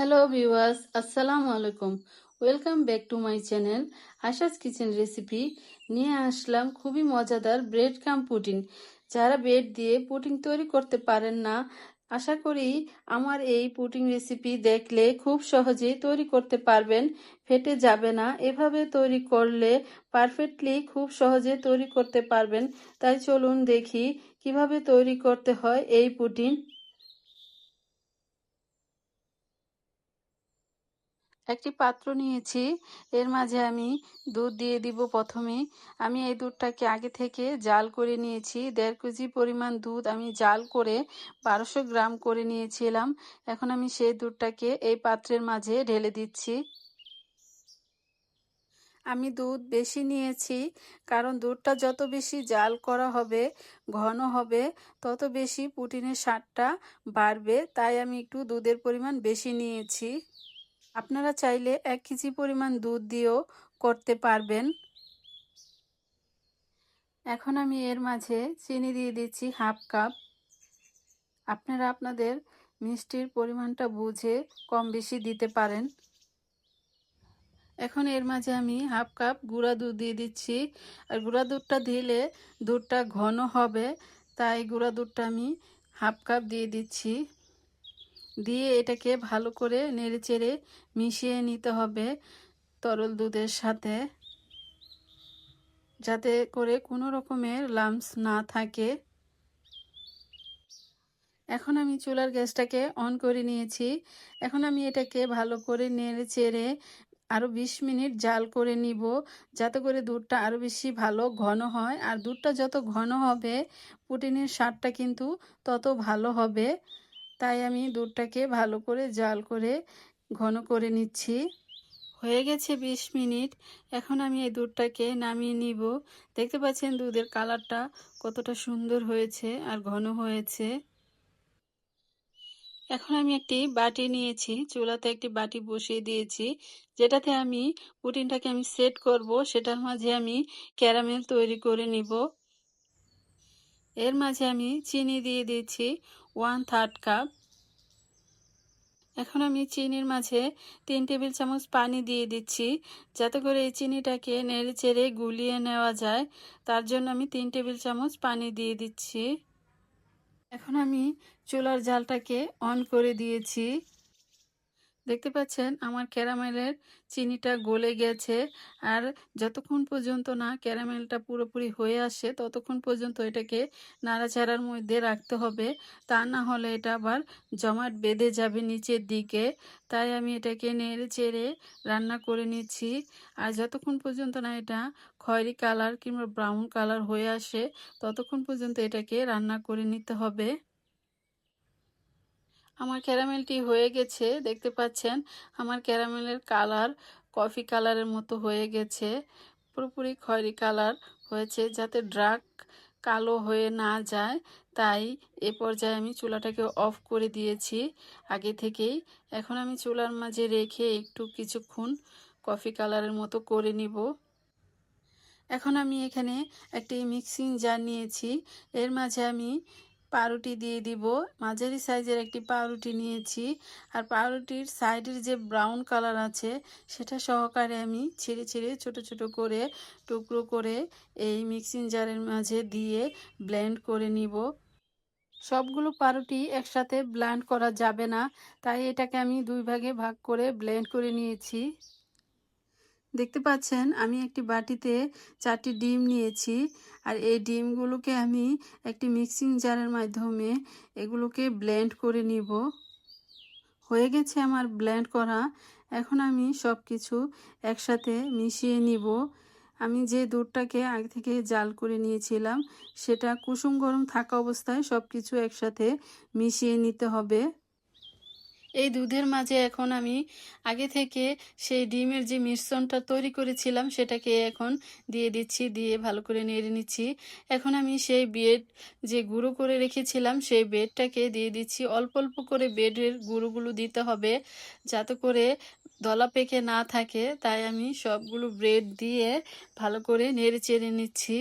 Hello viewers, আসসালামু আলাইকুম। Welcome back to my channel Asha's kitchen recipe. নিয়ে আসলাম খুবই মজাদার ব্রেড কাম পুডিং। যারা ব্রেড দিয়ে পুডিং তৈরি করতে পারেন না, আশা করি আমার এই পুডিং রেসিপি দেখলে খুব সহজেই তৈরি করতে পারবেন, ফেটে যাবে না। এভাবে তৈরি করলে পারফেক্টলি খুব সহজে তৈরি করতে পারবেন। তাই চলুন দেখি কিভাবে তৈরি করতে হয় এই পুডিং। একটি পাত্র নিয়েছি, এর মাঝে আমি দুধ দিয়ে দিব। প্রথমে আমি এই দুধটাকে আগে থেকে জাল করে নিয়েছি। 1.5 কেজি পরিমাণ দুধ আমি জাল করে 1200 গ্রাম করে নিয়েছিলাম। এখন আমি সেই দুধটাকে এই পাত্রের মাঝে ঢেলে দিচ্ছি। আমি দুধ বেশি নিয়েছি, কারণ দুধটা যত বেশি জাল করা হবে, ঘন হবে, তত বেশি পুডিংয়ের স্বাদটা বাড়বে। তাই আমি একটু দুধের পরিমাণ বেশি নিয়েছি। আপনারা চাইলে 1 কেজি পরিমাণ দুধ দিয়েও করতে পারবেন। এখন আমি এর মাঝে চিনি দিয়ে দিচ্ছি হাফ কাপ। আপনারা আপনাদের মিষ্টির পরিমাণটা বুঝে কম বেশি দিতে পারেন। এখন এর মাঝে আমি হাফ কাপ গুঁড়া দুধ দিয়ে দিচ্ছি। আর গুঁড়া দুধটা দিলে দুধটা ঘন হবে, তাই গুঁড়া দুধটা আমি হাফ কাপ দিয়ে দিচ্ছি। দিয়ে এটাকে ভালো করে নেড়েচেড়ে মিশিয়ে নিতে হবে তরল দুধের সাথে, যাতে করে কোনো রকমের লাম্পস না থাকে। এখন আমি চুলার গ্যাসটাকে অন করে নিয়েছি। এখন আমি এটাকে ভালো করে নেড়ে চেড়ে আরও 20 মিনিট জাল করে নিব, যাতে করে দুধটা আরও বেশি ভালো ঘন হয়। আর দুধটা যত ঘন হবে, পুডিংয়ের স্বাদটা কিন্তু তত ভালো হবে। তাই আমি দুধটাকে ভালো করে জাল করে ঘন করে নিচ্ছি। হয়ে গেছে 20 মিনিট। এখন আমি এই দুধটাকে নামিয়ে নিব। দেখতে পাচ্ছেন দুধের কালারটা কতটা সুন্দর হয়েছে আর ঘন হয়েছে। এখন আমি একটি বাটি নিয়েছি, চুলাতে একটি বাটি বসিয়ে দিয়েছি, যেটাতে আমি পুডিংটাকে আমি সেট করব। সেটার মাঝে আমি ক্যারামেল তৈরি করে নিব। এর মাঝে আমি চিনি দিয়ে দিয়েছি 1/3 কাপ। এখন আমি চিনির মাঝে 3 টেবিল চামচ পানি দিয়ে দিচ্ছি, যাতে করে এই চিনিটাকে নেড়ে চেড়ে গুলিয়ে নেওয়া যায়। তার জন্য আমি 3 টেবিল চামচ পানি দিয়ে দিচ্ছি। এখন আমি চুলার জালটাকে অন করে দিয়েছি। দেখতে পাচ্ছেন আমার ক্যারামেলের চিনিটা গলে গেছে। আর যতক্ষণ পর্যন্ত না ক্যারামেলটা পুরোপুরি হয়ে আসে, ততক্ষণ পর্যন্ত এটাকে নাড়াচাড়ার মধ্যে রাখতে হবে। তা না হলে এটা আবার জমাট বেঁধে যাবে নিচের দিকে। তাই আমি এটাকে নেড়ে চেড়ে রান্না করে নিচ্ছি। আর যতক্ষণ পর্যন্ত না এটা খয়েরি কালার কিংবা ব্রাউন কালার হয়ে আসে, ততক্ষণ পর্যন্ত এটাকে রান্না করে নিতে হবে। আমার ক্যারামেলটি হয়ে গেছে, দেখতে পাচ্ছেন আমার ক্যারামেলের কালার কফি কালারের মতো হয়ে গেছে, পুরোপুরি খয়েরি কালার হয়েছে, যাতে ডার্ক কালো হয়ে না যায়। তাই এ পর্যায়ে আমি চুলাটাকে অফ করে দিয়েছি আগে থেকেই। এখন আমি চুলার মাঝে রেখে একটু কিছুক্ষণ কফি কালারের মতো করে নিব। এখন আমি এখানে একটি মিক্সিং জার নিয়েছি, এর মাঝে আমি পাউরুটি দিয়ে দিব। মাঝারি সাইজের একটি পাউরুটি নিয়েছি। আর পাউরুটির সাইডের যে ব্রাউন কালার আছে, সেটা সহকারে আমি ছিঁড়ে ছিঁড়ে ছোট ছোট করে টুকরো করে এই মিক্সিং জারের মাঝে দিয়ে ব্লেন্ড করে নিব। সবগুলো পাউরুটি একসাথে ব্লেন্ড করা যাবে না, তাই এটাকে আমি দুই ভাগে ভাগ করে ব্লেন্ড করে নিয়েছি। দেখতে পাচ্ছেন আমি একটি বাটিতে 4টি ডিম নিয়েছি। আর এই ডিমগুলোকে আমি একটি মিক্সিং জারের মাধ্যমে এগুলোকে ব্লেন্ড করে নিব। হয়ে গেছে আমার ব্লেন্ড করা। এখন আমি সব কিছু একসাথে মিশিয়ে নিব। আমি যে দুধটাকে আগে থেকে জাল করে নিয়েছিলাম, সেটা কুসুম গরম থাকা অবস্থায় সব কিছু একসাথে মিশিয়ে নিতে হবে। এই দুধের মাঝে এখন আমি আগে থেকে সেই ডিমের যে মিশ্রণটা তৈরি করেছিলাম, সেটাকে এখন দিয়ে দিচ্ছি, দিয়ে ভালো করে নেড়ে নিচ্ছি। এখন আমি সেই বেড যে গুঁড়ো করে রেখেছিলাম, সেই বেডটাকে দিয়ে দিচ্ছি। অল্প অল্প করে বেডের গুঁড়োগুলো দিতে হবে, যাতে করে দলা পেকে না থাকে। তাই আমি সবগুলো ব্রেড দিয়ে ভালো করে নেড়ে চেড়ে নিচ্ছি।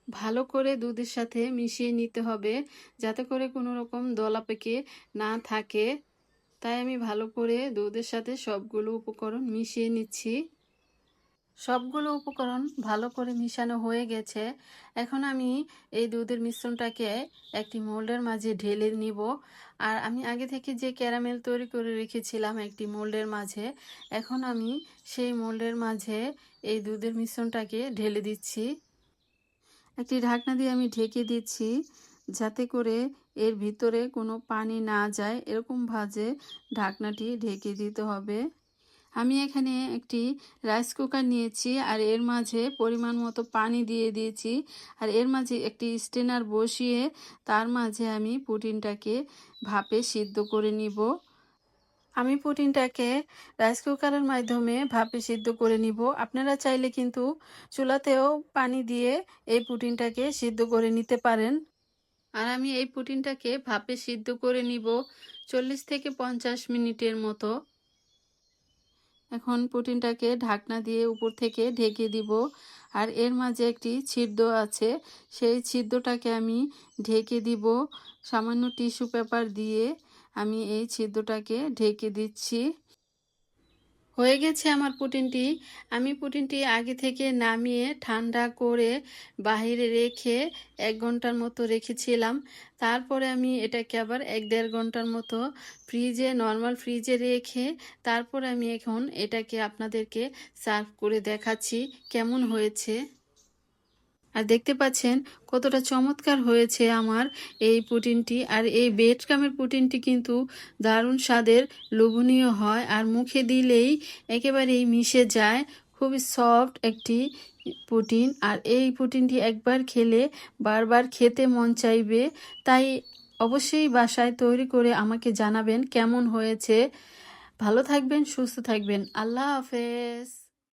ভালো করে দুধের সাথে মিশিয়ে নিতে হবে, যাতে করে কোনো রকম দলা পেকে না থাকে। তাই আমি ভালো করে দুধের সাথে সবগুলো উপকরণ মিশিয়ে নিচ্ছি। সবগুলো উপকরণ ভালো করে মিশানো হয়ে গেছে। এখন আমি এই দুধের মিশ্রণটাকে একটি মোল্ডের মাঝে ঢেলে নিব। আর আমি আগে থেকে যে ক্যারামেল তৈরি করে রেখেছিলাম একটি মোল্ডের মাঝে, এখন আমি সেই মোল্ডের মাঝে এই দুধের মিশ্রণটাকে ঢেলে দিচ্ছি। একটি ঢাকনা দিয়ে আমি ঢেকে দিচ্ছি, যাতে করে এর ভিতরে কোনো পানি না যায়, এরকম ভাঁজে ঢাকনাটি ঢেকে দিতে হবে। আমি এখানে একটি রাইস কুকার নিয়েছি আর এর মাঝে পরিমাণ মতো পানি দিয়ে দিয়েছি। আর এর মাঝে একটি স্ট্রেনার বসিয়ে তার মাঝে আমি পুডিংটাকে ভাপে সিদ্ধ করে নিব। আমি পুডিংটাকে রাইস কুকারের মাধ্যমে ভাপে সিদ্ধ করে নিব। আপনারা চাইলে কিন্তু চুলাতেও পানি দিয়ে এই পুডিংটাকে সিদ্ধ করে নিতে পারেন। আর আমি এই পুডিংটাকে ভাপে সিদ্ধ করে নিব 40 থেকে 50 মিনিটের মতো। এখন পুডিংটাকে ঢাকনা দিয়ে উপর থেকে ঢেকে দিব। আর এর মাঝে একটি ছিদ্র আছে, সেই ছিদ্রটাকে আমি ঢেকে দিব। সামান্য টিস্যু পেপার দিয়ে আমি এই ছিদ্রটাকে ঢেকে দিচ্ছি। হয়ে গেছে আমার পুডিংটি। আমি পুডিংটি আগে থেকে নামিয়ে ঠান্ডা করে বাহিরে রেখে 1 ঘন্টার মতো রেখেছিলাম। তারপরে আমি এটাকে আবার 1-1.5 ঘন্টার মতো নর্মাল ফ্রিজে রেখে তারপরে আমি এখন এটাকে আপনাদেরকে সার্ভ করে দেখাচ্ছি কেমন হয়েছে। আর দেখতে পাচ্ছেন কতটা চমৎকার হয়েছে আমার এই পুডিংটি। আর এই বেডক্রামের পুডিংটি কিন্তু দারুণ স্বাদের, লোভনীয় হয় আর মুখে দিলেই একেবারেই মিশে যায়। খুবই সফট একটি পুডিং। আর এই পুডিংটি একবার খেলে বারবার খেতে মন চাইবে। তাই অবশ্যই বাসায় তৈরি করে আমাকে জানাবেন কেমন হয়েছে। ভালো থাকবেন, সুস্থ থাকবেন। আল্লাহ হাফেজ।